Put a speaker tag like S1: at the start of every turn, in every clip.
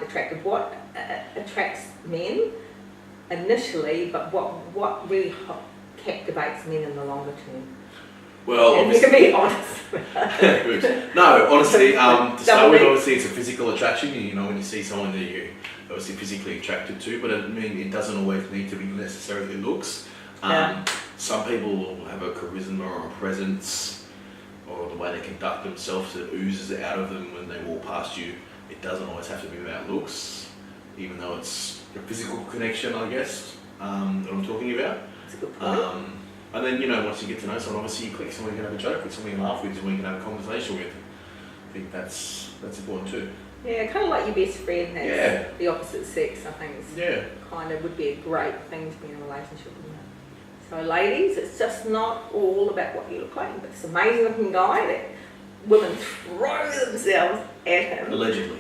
S1: attractive. What attracts men initially, but what really captivates men in the longer term?
S2: Well,
S1: and you can be honest.
S2: No, honestly, to start with, obviously it's a physical attraction. You know, when you see someone that you're obviously physically attracted to, but it doesn't always need to be necessarily looks. Some people will have a charisma or a presence, or the way they conduct themselves that oozes out of them when they walk past you. It doesn't always have to be about looks, even though it's a physical connection, I guess, that I'm talking about.
S1: That's a good point.
S2: And then, you know, once you get to know someone, obviously you click, someone you can have a joke with, someone you can laugh with, someone you can have a conversation with. I think that's important too.
S1: Yeah, kind of like your best friend that's the opposite sex, I think kind of would be a great thing to be in a relationship with. So ladies, it's just not all about what you look like, but it's an amazing looking guy that women throw themselves at him.
S2: Allegedly.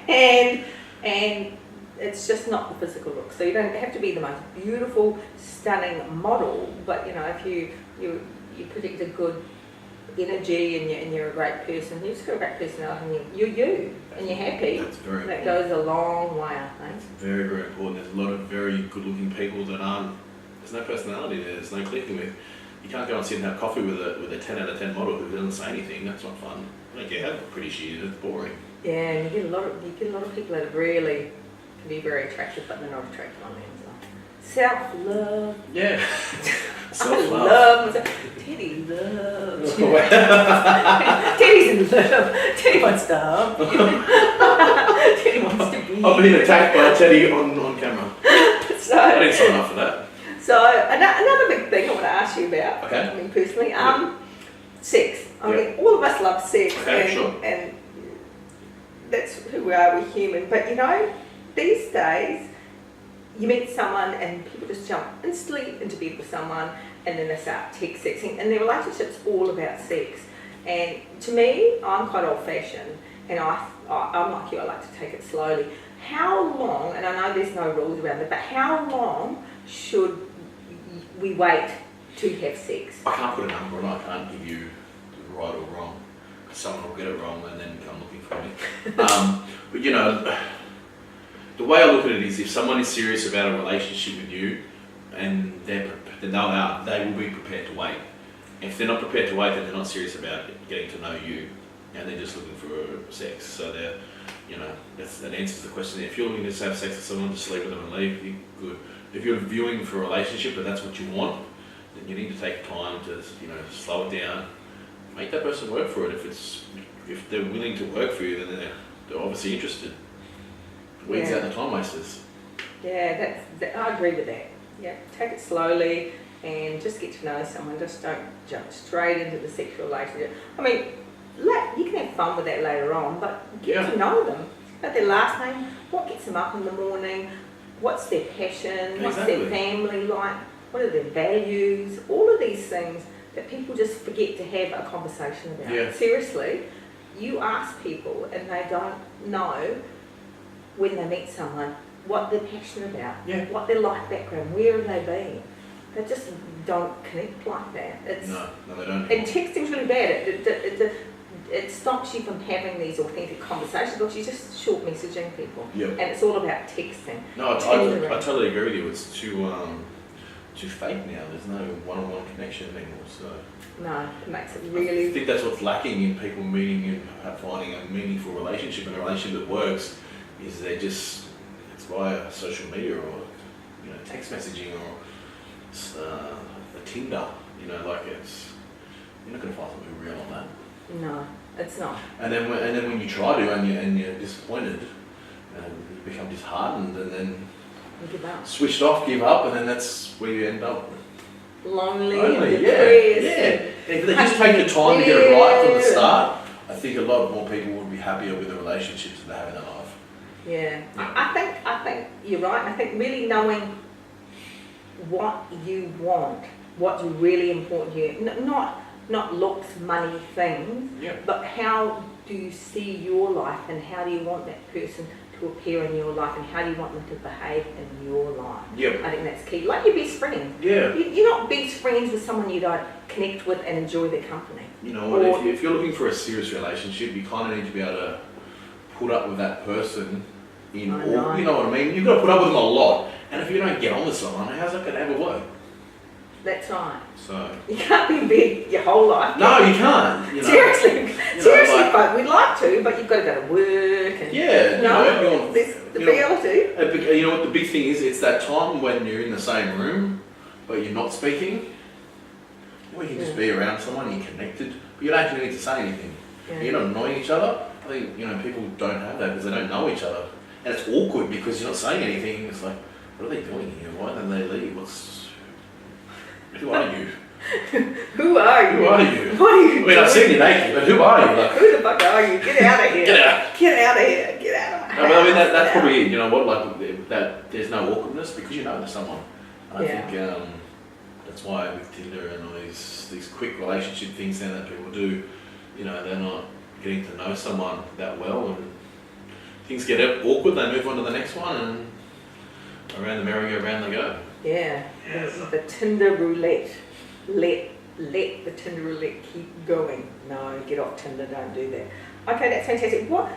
S1: and it's just not the physical look. So you don't have to be the most beautiful, stunning model, but you know, if you project a good energy and you're a great person, you've just got a great personality, and you're you, and you're happy.
S2: That's very important.
S1: That goes a long way, I think.
S2: It's very, very important. There's a lot of very good-looking people that there's no personality there, there's no clicking with. You can't go and sit and have coffee with a 10 out of 10 model who doesn't say anything. That's not fun. I don't care how pretty she is, it's boring.
S1: Yeah, and you get a lot of people that really can be very attractive, but they're not attractive on the inside. Self-love.
S2: Yeah.
S1: Self-love. Teddy loves. Teddy's in love. Teddy wants to hug. Teddy wants to be.
S2: I've been attacked by Teddy on camera.
S1: So,
S2: I didn't sign up for that.
S1: So another big thing I want to ask you about,
S2: okay.
S1: I mean personally, sex. I mean, all of us love sex, and that's who we are, we're human. But you know, these days, you meet someone and people just jump instantly into bed with someone, and then they start text sexing, and their relationship's all about sex. And to me, I'm quite old-fashioned, and I'm like you, I like to take it slowly. How long, and I know there's no rules around it, but how long should we wait to have sex?
S2: I can't put a number on it, I can't give you right or wrong. Someone will get it wrong and then come looking for me. But you know, the way I look at it is, if someone is serious about a relationship with you, and they will be prepared to wait. If they're not prepared to wait, then they're not serious about getting to know you, and they're just looking for sex. So they're, you know, that answers the question. If you're looking to have sex with someone, just sleep with them and leave, you're good. If you're viewing for a relationship and that's what you want, then you need to take time to, you know, slow it down, make that person work for it. If they're willing to work for you, then they're obviously interested. Weeds out the time wasters.
S1: Yeah, I agree with that. Yeah, take it slowly and just get to know someone. Just don't jump straight into the sexual relationship. I mean, you can have fun with that later on, but get to know them. About their last name, what gets them up in the morning, what's their passion, what's their family like, what are their values, all of these things that people just forget to have a conversation about.
S2: Yeah.
S1: Seriously, you ask people and they don't know when they meet someone what they're passionate about, what their life background, where have they been. They just don't connect like that.
S2: No, they don't.
S1: And texting's really bad. It stops you from having these authentic conversations because you're just short messaging people.
S2: Yep.
S1: And it's all about texting.
S2: No, I totally agree with you. It's too fake now. There's no one-on-one connection anymore. So
S1: no, it makes it really.
S2: I think that's what's lacking in people meeting and finding a meaningful relationship, and a relationship that works, is it's via social media or, you know, text messaging or a Tinder. You know, like you're not going to find something real on that.
S1: No, it's not.
S2: And then when you try to and you're disappointed, and you become disheartened, and then
S1: you give up.
S2: Switched off, give up, and then that's where you end up.
S1: Lonely and depressed.
S2: Yeah. If they just take the time to get it right from the start, I think a lot more people would be happier with the relationships that they have in their life.
S1: Yeah. I think you're right. I think really knowing what you want, what's really important to you, not looks, money, things, but how do you see your life, and how do you want that person to appear in your life, and how do you want them to behave in your life?
S2: Yep.
S1: I think that's key. Like your best friend.
S2: Yeah.
S1: You're not best friends with someone you don't connect with and enjoy their company.
S2: You know what, if you're looking for a serious relationship, you kind of need to be able to put up with that person in
S1: I
S2: all,
S1: know.
S2: you know what I mean? You've got to put up with them a lot. And if you don't get on with someone, how's that going to ever work?
S1: That's right.
S2: So
S1: You can't be big your whole life.
S2: no, you can't. You know,
S1: Seriously,
S2: like,
S1: but we'd like to, but you've got to go to work and
S2: yeah,
S1: this the reality.
S2: You know what the big thing is? It's that time when you're in the same room, but you're not speaking. Well, you can just be around someone, you're connected, but you don't actually need to say anything.
S1: Yeah.
S2: You're not annoying each other. I think people don't have that because they don't know each other, and it's awkward because you're not saying anything. It's like, what are they doing here? Why don't they leave? Who are you?
S1: Who are you?
S2: Who are you?
S1: What are you?
S2: I mean, I've seen you naked, but who are you? Like,
S1: who the fuck are you? Get out of here!
S2: get out!
S1: Get out of here! Get out of my house!
S2: No, but I mean that's probably it. You know what? Like that, there's no awkwardness because you know there's someone. I think that's why with Tinder and all these quick relationship things now that people do, they're not getting to know someone that well, and things get awkward. They move on to the next one, and around the merry-go-round they go.
S1: Yeah, the Tinder roulette. Let the Tinder roulette keep going. No, get off Tinder. Don't do that. Okay, that's fantastic. What?